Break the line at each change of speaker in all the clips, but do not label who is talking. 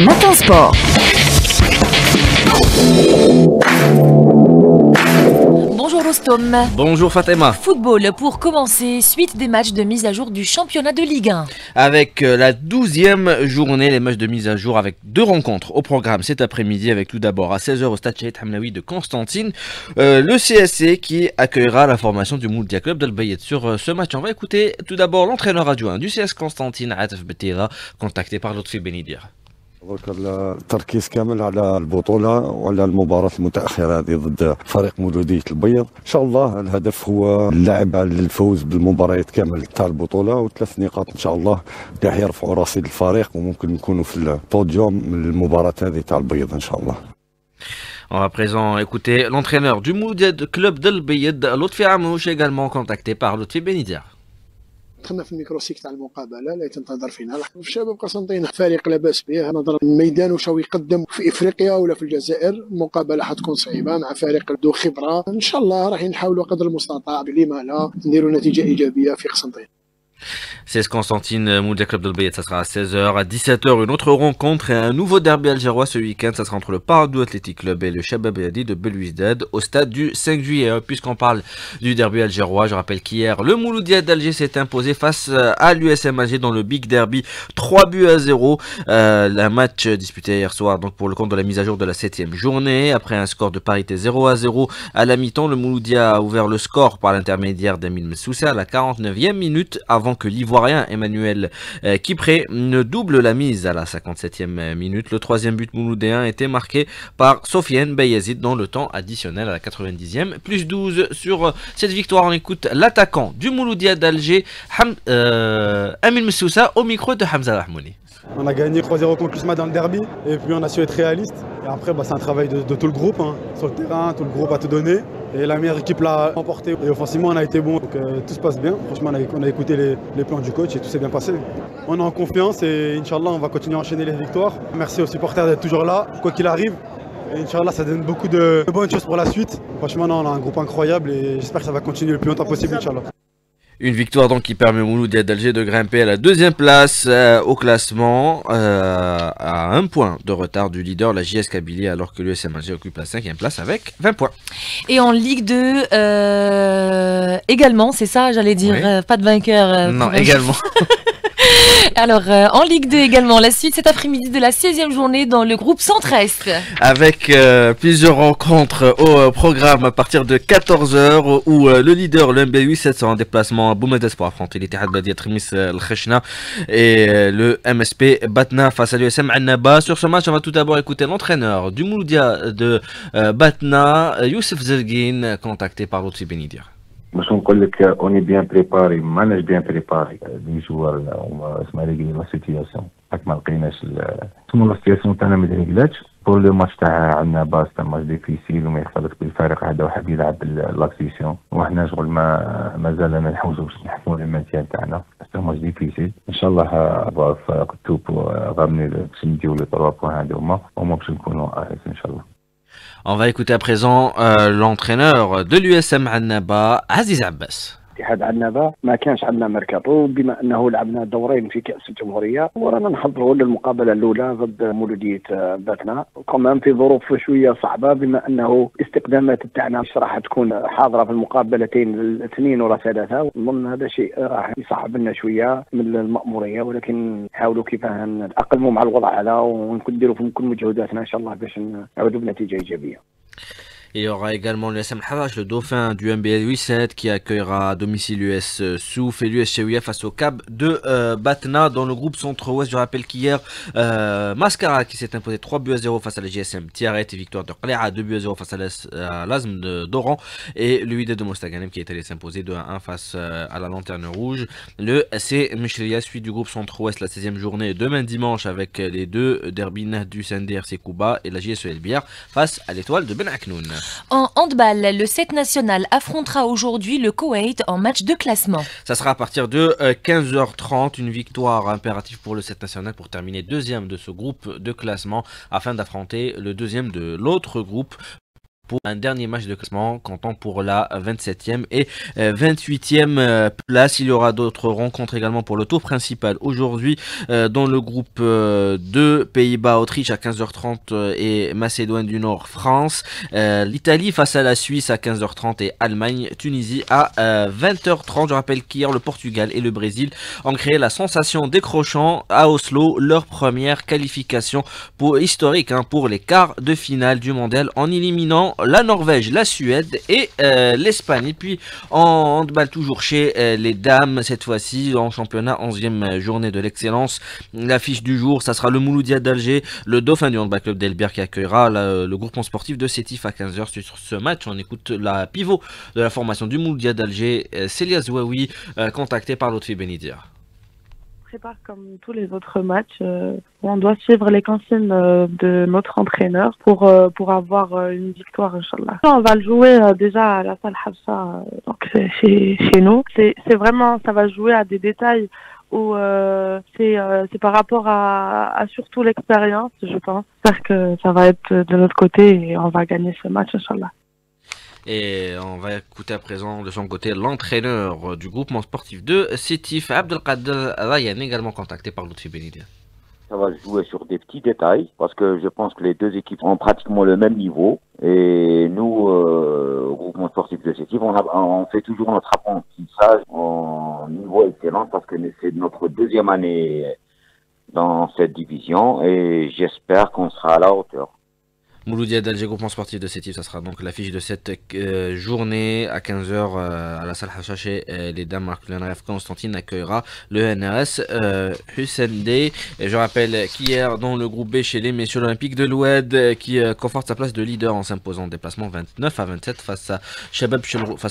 Matin Sport. Bonjour Rostom.
Bonjour Fatima.
Football pour commencer, suite des matchs de mise à jour du championnat de Ligue 1.
Avec la 12e journée, les matchs de mise à jour avec deux rencontres au programme cet après-midi avec tout d'abord à 16h au stade Chahid Hamlaoui de Constantine, le CSC qui accueillera la formation du Mouloudia Club d'Al Bayed. Sur ce match, on va écouter tout d'abord l'entraîneur adjoint du CS Constantine, Atef Betira, contacté par Lotfi Benidir.
التركيز كامل على البطولة وعلى المباراة المتأخرة هذه ضد فريق مولودية البيض. إن شاء الله الهدف هو اللعب على الفوز بالمباريات كامل تاع البطولة وثلاث نقاط إن شاء الله راح يرفعوا رصيد الفريق وممكن نكونوا في البوديوم من المباراة هذه تاع البيض إن شاء الله.
On va à présent écouter l'entraîneur du Mouloudia Club d'Al Bayed, Lotfi Amouche, également contacté par Lotfi Benidir.
دخلنا في الميكروسيك تاع المقابله اللي تنتظر فينا الشباب قسنطينه فريق لا باس به نظرا للميدان واش يقدم في افريقيا ولا في الجزائر. المقابله حتكون صعيبه مع فريق ذو خبره. ان شاء الله راح نحاولوا قدر المستطاع لما لا نديروا نتيجه ايجابيه في قسنطين.
C'est Constantine Mouloudia Club d'Al Bayed, ça sera à 16h. À 17h, une autre rencontre et un nouveau derby algérois ce week-end. Ça sera entre le Paradou Athletic Club et le Shabab Yadi de Belouizdad au stade du 5 juillet. Puisqu'on parle du derby algérois, je rappelle qu'hier, le Mouloudia d'Alger s'est imposé face à l'USM Alger dans le Big Derby 3-0. Un match disputé hier soir donc pour le compte de la mise à jour de la 7e journée. Après un score de parité 0-0 à la mi-temps, le Mouloudia a ouvert le score par l'intermédiaire d'Amine Messoussa à la 49e minute avant que l'Ivoirien Emmanuel Kipré ne double la mise à la 57e minute. Le troisième but mouloudéen était marqué par Sofiane Bayazid dans le temps additionnel à la 90e. Plus 12 sur cette victoire. On écoute l'attaquant du Mouloudia d'Alger, Amine Messoussa, au micro de Hamza Rahmouni.
On a gagné 3-0 contre l'USMA dans le derby et puis on a su être réaliste. Et après, c'est un travail de tout le groupe. Sur le terrain, tout le groupe a tout donné. Et la meilleure équipe l'a emporté. Et offensivement, on a été bon. Donc tout se passe bien. Franchement, on a écouté les plans du coach et tout s'est bien passé. On est en confiance et Inch'Allah, on va continuer à enchaîner les victoires. Merci aux supporters d'être toujours là, quoi qu'il arrive. Et Inch'Allah, ça donne beaucoup de bonnes choses pour la suite. Franchement, on a un groupe incroyable et j'espère que ça va continuer le plus longtemps possible, Inch'Allah. Une
victoire donc qui permet au Mouloudia d'Alger de grimper à la deuxième place au classement à un point de retard du leader, la JS Kabylie, alors que l'USM Alger occupe la 5e place avec 20 points.
Et en Ligue 2, également, c'est ça, j'allais dire, oui. Pas de vainqueur.
Non, également.
Alors, en Ligue 2 également, la suite cet après-midi de la 16e journée dans le groupe Centre-Est.
Avec plusieurs rencontres au programme à partir de 14h où le leader, le MBU 7 sera en déplacement à Boumediès pour affronter l'Ittihad Badia Trimis Al-Kheshna et le MSP Batna face à l'USM Annaba. Sur ce match, on va tout d'abord écouter l'entraîneur du Mouloudia de Batna, Youssef Zerguine, contacté par Lotfi Benidir.
باش نقول لك اوني بيان بريباري ماناش بيان بريباري لي جوار اسمها لي لا سيتياسيون حيت ما لقيناش شنو لا سيتياسيون تاعنا ما دريكلاتش بور لو ماتش تاع عندنا باس تاع ماتش ديفيسيل وما يختلط بالفريق هذا وحاب يلعب لاكسيسيون وحنا شغل مازال نحوسوا باش نحكموا الماتيان تاعنا حتى ماتش ديفيسيل ان شاء الله في كتوب غامني باش نديو لي 3 بوين هذوما وما باش نكونوا ان شاء الله.
On va écouter à présent l'entraîneur de l'USM Annaba, Aziz Abbas.
اتحاد عنابه ما كانش عندنا ميركاتو بما انه لعبنا دورين في كاس الجمهوريه ورانا نحضروا للمقابله الاولى ضد مولوديه باتنا وكمان في ظروف شويه صعبه بما انه الاستقدامات تاعنا مش راح تكون حاضره في المقابلتين الاثنين ولا ثلاثه. نظن هذا شيء راح يصعب لنا شويه من المأموريه ولكن نحاولوا كيفاه نتاقلموا مع الوضع هذا ونديروا في كل مجهوداتنا ان شاء الله باش نعودوا بنتيجه ايجابيه.
Il y aura également l'USM Harash, le dauphin du MBL 8-7 qui accueillera à domicile l'US Souf et l'US Chaouia face au CAB de Batna dans le groupe centre-ouest. Je rappelle qu'hier, Mascara qui s'est imposé 3-0 face à la GSM Tiaret et victoire de Qléa 2-0 face à l'Azm d'Oran et le UD de Mostaganem qui est allé s'imposer 2-1 face à la Lanterne Rouge. Le SC Michelia suit du groupe centre-ouest la 16e journée demain dimanche avec les deux derbines du Sender Sekouba et la JSEL Bière face à l'étoile de Ben Aknoun.
En handball, le 7 national affrontera aujourd'hui le Koweït en match de classement.
Ça sera à partir de 15h30, une victoire impérative pour le 7 national pour terminer deuxième de ce groupe de classement afin d'affronter le deuxième de l'autre groupe. pour un dernier match de classement, comptant pour la 27e et 28e place. Il y aura d'autres rencontres également pour le tour principal. Aujourd'hui, dans le groupe 2, Pays-Bas, Autriche à 15h30 et Macédoine du Nord, France. L'Italie face à la Suisse à 15h30 et Allemagne, Tunisie à 20h30. Je rappelle qu'hier, le Portugal et le Brésil ont créé la sensation décrochant à Oslo leur première qualification historique pour les quarts de finale du mondial en éliminant la Norvège, la Suède et l'Espagne. Et puis en handball toujours chez les dames, cette fois-ci en championnat, 11e journée de l'excellence. L'affiche du jour, ça sera le Mouloudia d'Alger, le dauphin du handball club d'Elbert qui accueillera le groupement sportif de Sétif à 15h. Sur ce match, on écoute la pivot de la formation du Mouloudia d'Alger, Célia Zouaoui, contactée par Lotfi Benidir.
Prépare comme tous les autres matchs. On doit suivre les consignes de notre entraîneur pour avoir une victoire, Inch'Allah. On va le jouer déjà à la salle Hafsa, donc chez nous. C'est vraiment, ça va jouer à des détails où c'est par rapport à surtout l'expérience, je pense. J'espère que ça va être de notre côté et on va gagner ce match, Inch'Allah.
Et on va écouter à présent de son côté l'entraîneur du groupement sportif de Sétif, Abdelkader Ryan, également contacté par Lotfi Benidir.
Ça va se jouer sur des petits détails parce que je pense que les deux équipes ont pratiquement le même niveau. Et nous, au groupement sportif de Sétif, on fait toujours notre apprentissage en niveau excellent parce que c'est notre deuxième année dans cette division et j'espère qu'on sera à la hauteur.
Mouloudia d'Alger, groupement sportif de Sétif, ça sera donc l'affiche de cette journée à 15h à la salle Hacha chez les dames. Marc Lenref Constantine accueillera le NRS Hussein Dey. Et je rappelle qu'hier dans le groupe B chez les messieurs l'Olympique de l'Oued qui conforte sa place de leader en s'imposant en déplacement 29-27 face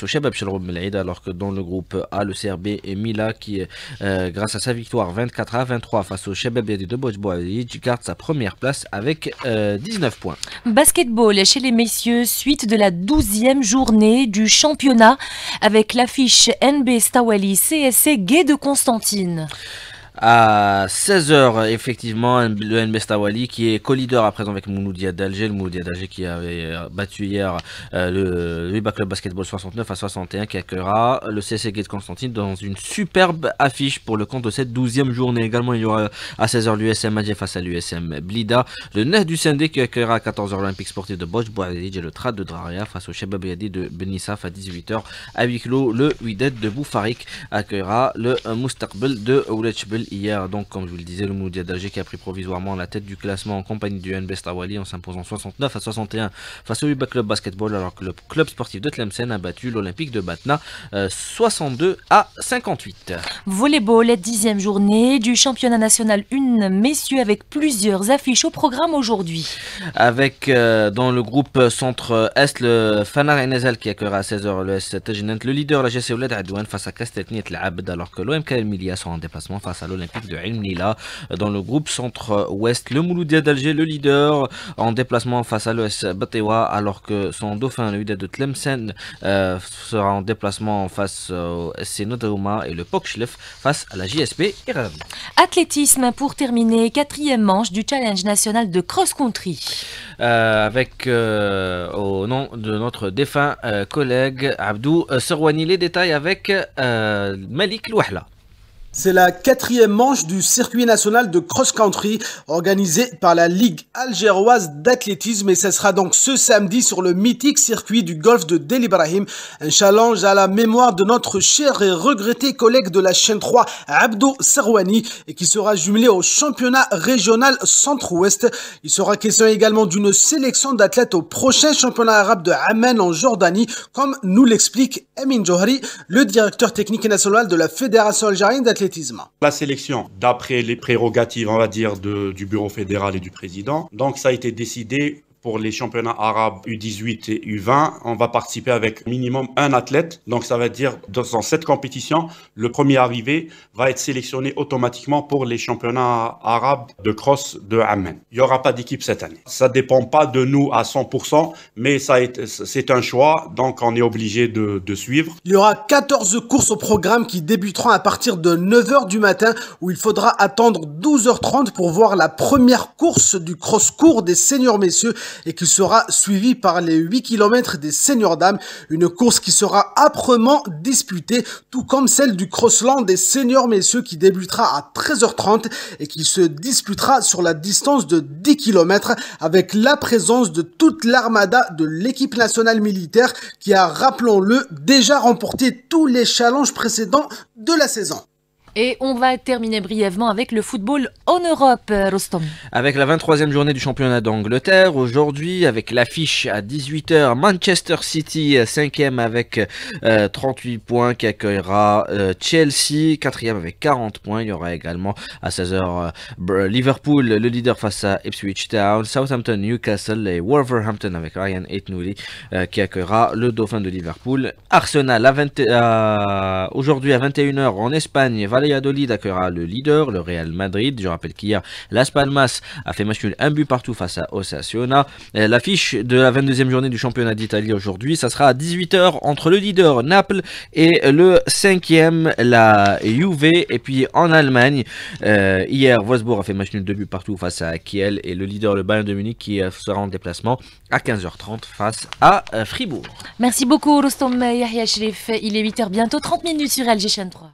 au Shabab Shelroub Melaïd, alors que dans le groupe A, le CRB et Mila qui grâce à sa victoire 24-23 face au Shabab Yadi de Bojboaïd garde sa première place avec 19 points.
Basketball chez les messieurs, suite de la 12e journée du championnat avec l'affiche NB Stawali CSC Gué de Constantine.
À 16h, effectivement, le NB Stawali qui est co-leader à présent avec Mouloudia d'Alger. Le Mouloudia d'Alger qui avait battu hier le Riba Club Basketball 69-61 qui accueillera le CSC Gué de Constantine dans une superbe affiche pour le compte de cette 12e journée. Également, il y aura à 16h l'USM Adjé face à l'USM Blida. Le Nef du Sendé qui accueillera à 14h l'Olympique sportif de Bojboaïd et le Trad de Draria face au Shabab Yadi de Benissaf à 18h. À huis clos, le Ouidet de Boufarik accueillera le Moustaqbel de Ouletchbel. Hier, donc, comme je vous le disais, le Mouloudia d'Alger qui a pris provisoirement la tête du classement en compagnie du NB Stawali en s'imposant 69-61 face au Uba Club Basketball, alors que le club sportif de Tlemcen a battu l'Olympique de Batna 62-58.
Volleyball, 10e journée du championnat national 1 messieurs avec plusieurs affiches au programme aujourd'hui.
Avec dans le groupe centre-est, le Fanar Enezal qui accueillera à 16h le S Tajnant, le leader la GC Ouled Adouane face à Kastetni et l'Abd, alors que l'OMK El Milia sont en déplacement face à l'Olympique de Ilmila. Dans le groupe centre-ouest, le Mouloudia d'Alger, le leader, en déplacement face à l'OS Batewa, alors que son dauphin, le Uda de Tlemcen, sera en déplacement face au SC Nodaouma et le Pokchlef face à la JSP Iran.
Athlétisme pour terminer, 4e manche du challenge national de cross-country.
Avec au nom de notre défunt collègue Abdou Serwani, les détails avec Malik Louahla.
C'est la 4e manche du circuit national de cross-country organisé par la Ligue algéroise d'athlétisme et ce sera donc ce samedi sur le mythique circuit du golfe de Del Ibrahim. Un challenge à la mémoire de notre cher et regretté collègue de la chaîne 3, Abdou Serwani, et qui sera jumelé au championnat régional centre-ouest. Il sera question également d'une sélection d'athlètes au prochain championnat arabe de Amman en Jordanie, comme nous l'explique Emin Johri, le directeur technique national de la Fédération algérienne d'athlétisme.
La sélection, d'après les prérogatives, on va dire, du bureau fédéral et du président, donc ça a été décidé pour les championnats arabes U18 et U20, on va participer avec minimum un athlète. Donc ça veut dire dans cette compétition, le premier arrivé va être sélectionné automatiquement pour les championnats arabes de cross de Amman. Il n'y aura pas d'équipe cette année. Ça ne dépend pas de nous à 100%, mais c'est un choix, donc on est obligé de suivre.
Il y aura 14 courses au programme qui débuteront à partir de 9h du matin, où il faudra attendre 12h30 pour voir la première course du cross-court des seniors messieurs. et qui sera suivie par les 8 km des seniors dames. Une course qui sera âprement disputée, tout comme celle du Crossland des seniors messieurs qui débutera à 13h30 et qui se disputera sur la distance de 10 km avec la présence de toute l'armada de l'équipe nationale militaire qui a, rappelons-le, déjà remporté tous les challenges précédents de la saison.
Et on va terminer brièvement avec le football en Europe, Rostom.
Avec la 23e journée du championnat d'Angleterre, aujourd'hui, avec l'affiche à 18h, Manchester City 5e avec 38 points qui accueillera Chelsea 4e avec 40 points. Il y aura également à 16h Liverpool, le leader face à Ipswich Town, Southampton, Newcastle et Wolverhampton avec Ryan Aït-Nouri qui accueillera le dauphin de Liverpool. Arsenal aujourd'hui à 21h en Espagne, Valladolid accueillera le leader, le Real Madrid. Je rappelle qu'hier, Las Palmas a fait match nul, un but partout face à Osasuna. L'affiche de la 22e journée du championnat d'Italie aujourd'hui, ça sera à 18h entre le leader Naples et le 5e, la Juve. Et puis en Allemagne, hier, Wolfsburg a fait match nul, 2 buts partout face à Kiel et le leader, le Bayern de Munich, qui sera en déplacement à 15h30 face à Fribourg.
Merci beaucoup, Rostom Yahya Cherif. Il est 8h bientôt, 30 minutes sur LG Chaîne 3.